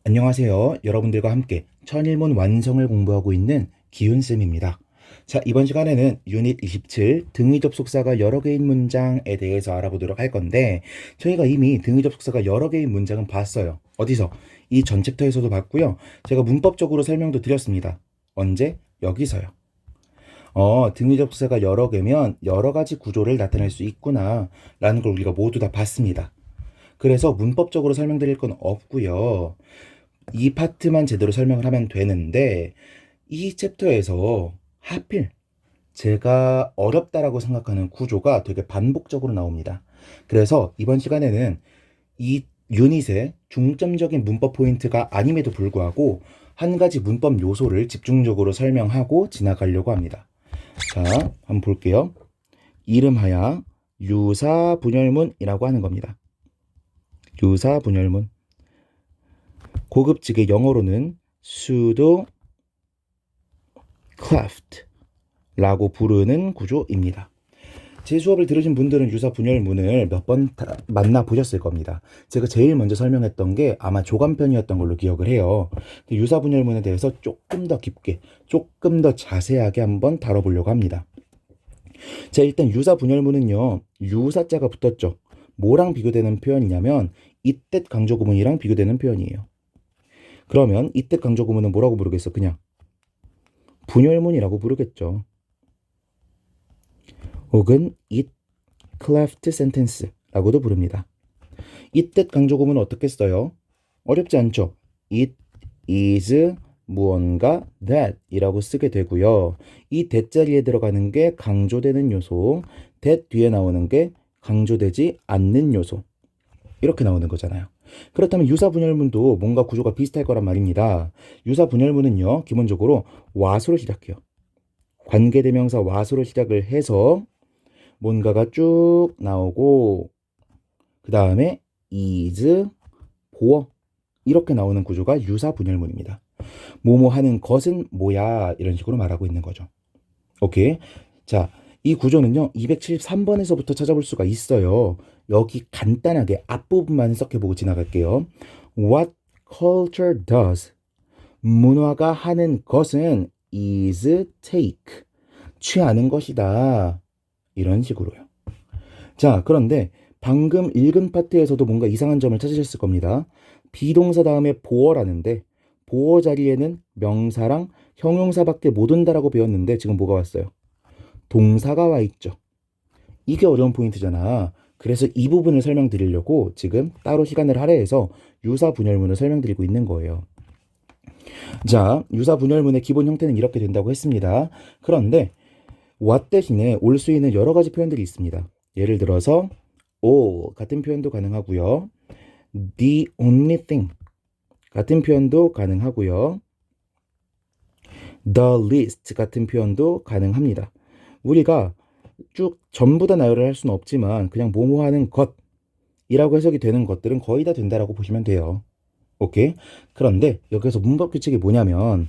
안녕하세요. 여러분들과 함께 천일문 완성을 공부하고 있는 기훈쌤입니다. 자, 이번 시간에는 유닛 27 등위 접속사가 여러 개인 문장에 대해서 알아보도록 할 건데 저희가 이미 등위 접속사가 여러 개인 문장은 봤어요. 어디서? 이 전 챕터에서도 봤고요. 제가 문법적으로 설명도 드렸습니다. 언제? 여기서요. 등위 접속사가 여러 개면 여러 가지 구조를 나타낼 수 있구나 라는 걸 우리가 모두 다 봤습니다. 그래서 문법적으로 설명드릴 건 없고요. 이 파트만 제대로 설명을 하면 되는데 이 챕터에서 하필 제가 어렵다라고 생각하는 구조가 되게 반복적으로 나옵니다. 그래서 이번 시간에는 이 유닛의 중점적인 문법 포인트가 아님에도 불구하고 한 가지 문법 요소를 집중적으로 설명하고 지나가려고 합니다. 자, 한번 볼게요. 이름하여 유사 분열문이라고 하는 겁니다. 유사 분열문. 고급지게 영어로는 pseudo cleft라고 부르는 구조입니다. 제 수업을 들으신 분들은 유사 분열문을 몇 번 만나 보셨을 겁니다. 제가 제일 먼저 설명했던 게 아마 조간편이었던 걸로 기억을 해요. 유사 분열문에 대해서 조금 더 깊게, 조금 더 자세하게 한번 다뤄보려고 합니다. 자, 일단 유사 분열문은요, 유사자가 붙었죠. 뭐랑 비교되는 표현이냐면 이뜻 강조 구문이랑 비교되는 표현이에요. 그러면 이뜻 강조 구문은 뭐라고 부르겠어? 그냥 분열문이라고 부르겠죠. 혹은 it cleft sentence라고도 부릅니다. 이뜻 강조 구문은 어떻게 써요? 어렵지 않죠? it is 무언가 that 이라고 쓰게 되고요. 이 that 자리에 들어가는 게 강조되는 요소, that 뒤에 나오는 게 강조되지 않는 요소. 이렇게 나오는 거잖아요. 그렇다면 유사 분열문도 뭔가 구조가 비슷할 거란 말입니다. 유사 분열문은요, 기본적으로 what으로 시작해요. 관계대명사 what으로 시작을 해서 뭔가가 쭉 나오고 그 다음에 is, 보어 이렇게 나오는 구조가 유사 분열문입니다. 뭐뭐 하는 것은 뭐야 이런 식으로 말하고 있는 거죠. 오케이. 자, 이 구조는요 273번에서부터 찾아볼 수가 있어요. 여기 간단하게 앞부분만 해석해보고 지나갈게요. What culture does 문화가 하는 것은 is take 취하는 것이다. 이런 식으로요. 자, 그런데 방금 읽은 파트에서도 뭔가 이상한 점을 찾으셨을 겁니다. 비동사 다음에 보어라는데 보어 자리에는 명사랑 형용사밖에 못 온다라고 배웠는데 지금 뭐가 왔어요? 동사가 와 있죠. 이게 어려운 포인트잖아. 그래서 이 부분을 설명드리려고 지금 따로 시간을 할애해서 유사 분열문을 설명드리고 있는 거예요. 자, 유사 분열문의 기본 형태는 이렇게 된다고 했습니다. 그런데 what 대신에 올 수 있는 여러 가지 표현들이 있습니다. 예를 들어서 all 같은 표현도 가능하고요. the only thing 같은 표현도 가능하고요. the least 같은 표현도 가능합니다. 우리가 쭉 전부 다 나열을 할 수는 없지만 그냥 뭐뭐 하는 것이라고 해석이 되는 것들은 거의 다 된다라고 보시면 돼요. 오케이? 그런데 여기서 문법 규칙이 뭐냐면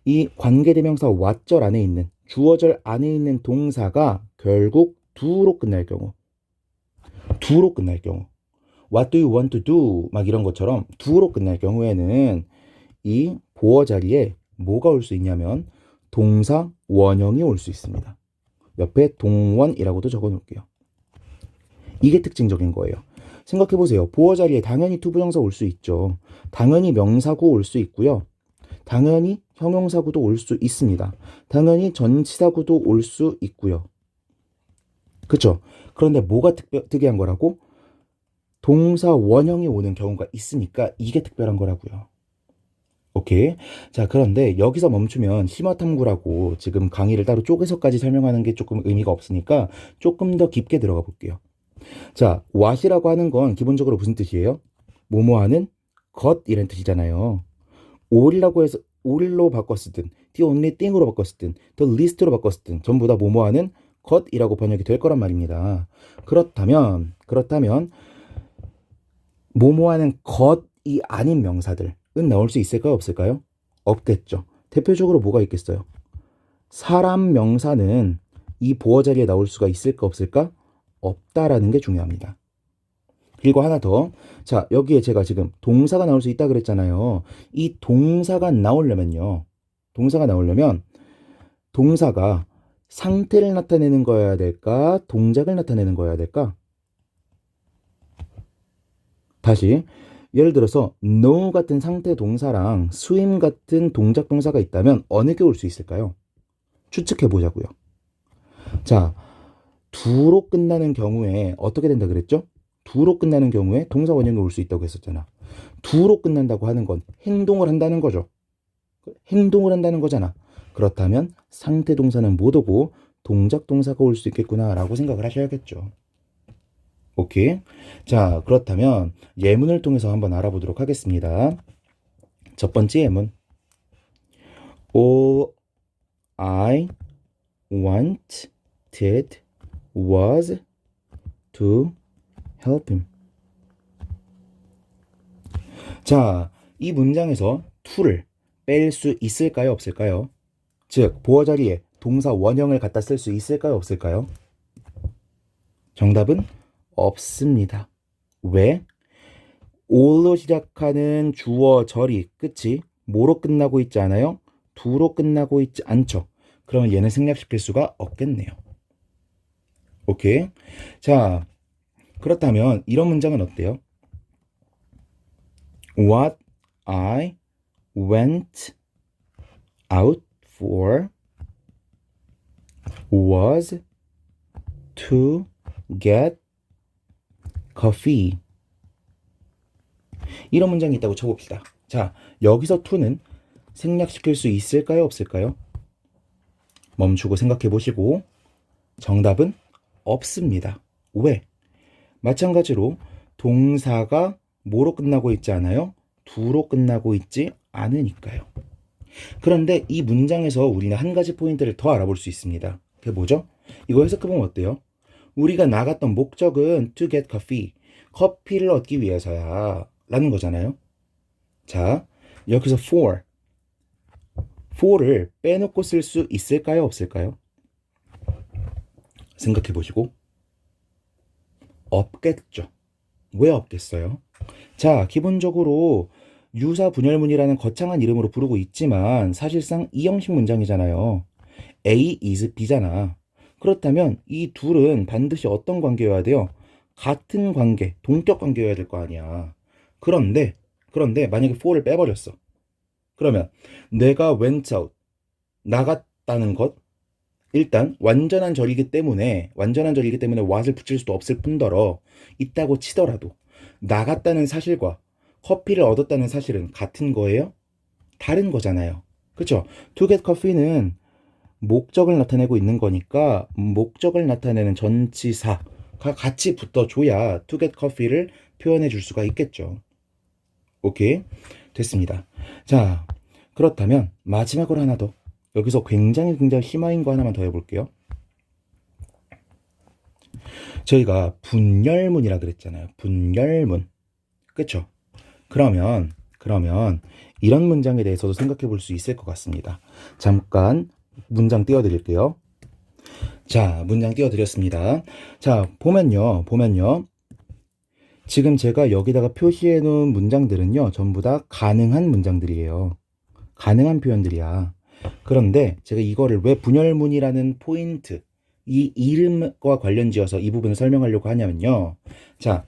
이 관계대명사 what절 안에 있는 주어절 안에 있는 동사가 결국 do로 끝날 경우 what do you want to do 막 이런 것처럼 do로 끝날 경우에는 이 보어 자리에 뭐가 올 수 있냐면 동사 원형이 올 수 있습니다. 옆에 동원이라고도 적어 놓을게요. 이게 특징적인 거예요. 생각해보세요. 보어 자리에 당연히 투부정사 올 수 있죠. 당연히 명사구 올 수 있고요. 당연히 형용사구도 올 수 있습니다. 당연히 전치사구도 올 수 있고요. 그쵸? 그런데 뭐가 특이한 거라고? 동사 원형이 오는 경우가 있으니까 이게 특별한 거라고요. 오케이. 자, 그런데 여기서 멈추면 심화탐구라고 지금 강의를 따로 쪼개서까지 설명하는 게 조금 의미가 없으니까 조금 더 깊게 들어가 볼게요. 자, what이라고 하는 건 기본적으로 무슨 뜻이에요? 뭐뭐 하는 것 이런 뜻이잖아요. all이라고 해서 all로 바꿨으든 the only thing으로 바꿨으든 the least로 바꿨으든 전부 다 뭐뭐 하는 것이라고 번역이 될 거란 말입니다. 그렇다면 뭐뭐 하는 것이 아닌 명사들은 나올 수 있을까요? 없을까요? 없겠죠. 대표적으로 뭐가 있겠어요? 사람 명사는 이 보어 자리에 나올 수가 있을까 없을까? 없다라는 게 중요합니다. 그리고 하나 더. 자, 여기에 제가 지금 동사가 나올 수 있다 그랬잖아요. 이 동사가 나오려면요. 동사가 상태를 나타내는 거여야 될까? 동작을 나타내는 거여야 될까? 다시. 예를 들어서 know 같은 상태 동사랑 swim 같은 동작 동사가 있다면 어느 게 올 수 있을까요? 추측해 보자고요. 자, do로 끝나는 경우에 어떻게 된다 그랬죠? do로 끝나는 경우에 동사 원형이 올 수 있다고 했었잖아. do로 끝난다고 하는 건 행동을 한다는 거죠. 행동을 한다는 거잖아. 그렇다면 상태 동사는 못 오고 동작 동사가 올 수 있겠구나라고 생각을 하셔야겠죠. 오케이. 자, 그렇다면 예문을 통해서 한번 알아보도록 하겠습니다. 첫 번째 예문. All I wanted was to help him. 자, 이 문장에서 to를 뺄 수 있을까요? 없을까요? 즉, 보어 자리에 동사 원형을 갖다 쓸 수 있을까요? 없을까요? 정답은 없습니다. 왜? all로 시작하는 주어 절이 끝이 뭐로 끝나고 있지 않아요? do로 끝나고 있지 않죠. 그러면 얘는 생략시킬 수가 없겠네요. 오케이. 자, 그렇다면 이런 문장은 어때요? What I went out for was to get coffee. 이런 문장이 있다고 쳐봅시다. 자, 여기서 to는 생략시킬 수 있을까요? 없을까요? 멈추고 생각해 보시고 정답은 없습니다. 왜? 마찬가지로 동사가 뭐로 끝나고 있지 않아요? do로 끝나고 있지 않으니까요. 그런데 이 문장에서 우리는 한 가지 포인트를 더 알아볼 수 있습니다. 그게 뭐죠? 이거 해석해보면 어때요? 우리가 나갔던 목적은 to get coffee, 커피를 얻기 위해서야 라는 거잖아요. 자, 여기서 for를 빼놓고 쓸 수 있을까요? 없을까요? 생각해 보시고. 없겠죠. 왜 없겠어요? 자, 기본적으로 유사 분열문이라는 거창한 이름으로 부르고 있지만 사실상 이 형식 문장이잖아요. A is B잖아. 그렇다면 이 둘은 반드시 어떤 관계여야 돼요? 같은 관계, 동격 관계여야 될 거 아니야. 그런데 만약에 for를 빼버렸어. 그러면 내가 went out, 나갔다는 것, 일단 완전한 절이기 때문에 what을 붙일 수도 없을 뿐더러 있다고 치더라도 나갔다는 사실과 커피를 얻었다는 사실은 같은 거예요? 다른 거잖아요. 그쵸? to get coffee는 목적을 나타내고 있는 거니까 목적을 나타내는 전치사가 같이 붙어줘야 to get coffee를 표현해 줄 수가 있겠죠. 오케이? 됐습니다. 자, 그렇다면 마지막으로 하나 더. 여기서 굉장히 심화인 거 하나만 더 해볼게요. 저희가 분열문이라 그랬잖아요. 분열문. 그쵸? 그러면 이런 문장에 대해서도 생각해 볼 수 있을 것 같습니다. 잠깐 문장 띄워드릴게요. 자, 문장 띄워드렸습니다. 자, 보면요. 지금 제가 여기다가 표시해 놓은 문장들은요, 전부 다 가능한 문장들이에요. 가능한 표현들이야. 그런데 제가 이거를 왜 분열문이라는 포인트, 이 이름과 관련 지어서 이 부분을 설명하려고 하냐면요. 자,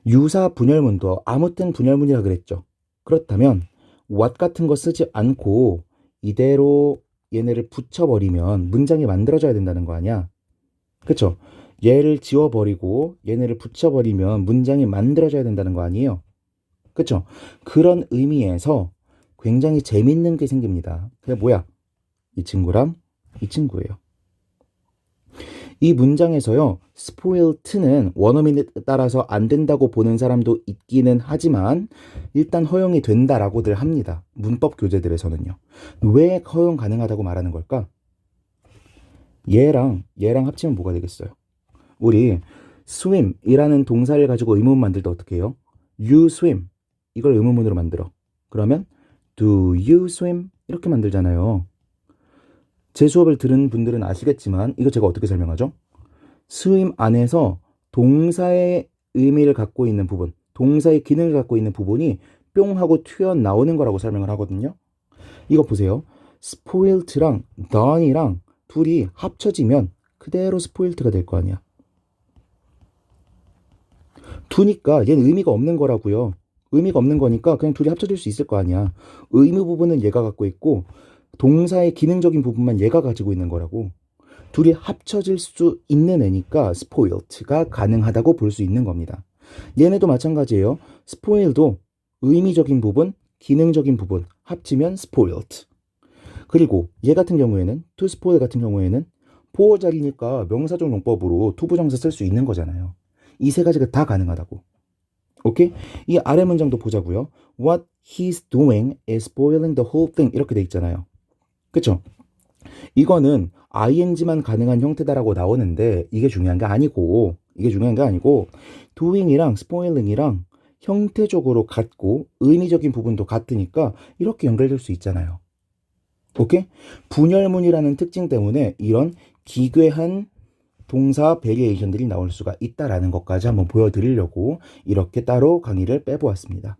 유사 분열문도 아무튼 분열문이라 그랬죠. 그렇다면 what 같은 거 쓰지 않고 이대로 얘네를 붙여버리면 문장이 만들어져야 된다는 거 아니야. 그쵸? 얘를 지워버리고 얘네를 붙여버리면 문장이 만들어져야 된다는 거 아니에요. 그쵸? 그런 의미에서 굉장히 재밌는 게 생깁니다. 그게 뭐야? 이 친구랑 이 친구예요. 이 문장에서요, spoiled는 원어민에 따라서 안 된다고 보는 사람도 있기는 하지만 일단 허용이 된다라고들 합니다. 문법 교재들에서는요. 왜 허용 가능하다고 말하는 걸까? 얘랑 합치면 뭐가 되겠어요? 우리 swim이라는 동사를 가지고 의문문 만들 때 어떻게 해요? You swim. 이걸 의문문으로 만들어. 그러면 do you swim? 이렇게 만들잖아요. 제 수업을 들은 분들은 아시겠지만 이거 제가 어떻게 설명하죠? swim 안에서 동사의 의미를 갖고 있는 부분, 동사의 기능을 갖고 있는 부분이 뿅 하고 튀어나오는 거라고 설명을 하거든요. 이거 보세요. spoiled랑 done이랑 둘이 합쳐지면 그대로 spoiled가 될 거 아니야. 두니까 얘는 의미가 없는 거라고요. 의미가 없는 거니까 그냥 둘이 합쳐질 수 있을 거 아니야. 의무 부분은 얘가 갖고 있고 동사의 기능적인 부분만 얘가 가지고 있는 거라고. 둘이 합쳐질 수 있는 애니까 spoiled가 가능하다고 볼 수 있는 겁니다. 얘네도 마찬가지예요. spoil도 의미적인 부분, 기능적인 부분 합치면 spoiled. 그리고 얘 같은 경우에는 to spoil 같은 경우에는 보어 자리니까 명사적 용법으로 투부정사 쓸 수 있는 거잖아요. 이 세 가지가 다 가능하다고. 오케이? 이 아래 문장도 보자고요. What he's doing is spoiling the whole thing. 이렇게 돼 있잖아요. 그쵸? 이거는 ing만 가능한 형태다라고 나오는데 이게 중요한 게 아니고 doing이랑 spoiling이랑 형태적으로 같고 의미적인 부분도 같으니까 이렇게 연결될 수 있잖아요. 오케이? 분열문이라는 특징 때문에 이런 기괴한 동사 베리에이션들이 나올 수가 있다라는 것까지 한번 보여드리려고 이렇게 따로 강의를 빼보았습니다.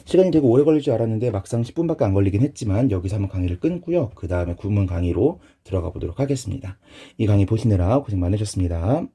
시간이 되게 오래 걸릴 줄 알았는데 막상 10분밖에 안 걸리긴 했지만 여기서 한번 강의를 끊고요. 그 다음에 구문 강의로 들어가 보도록 하겠습니다. 이 강의 보시느라 고생 많으셨습니다.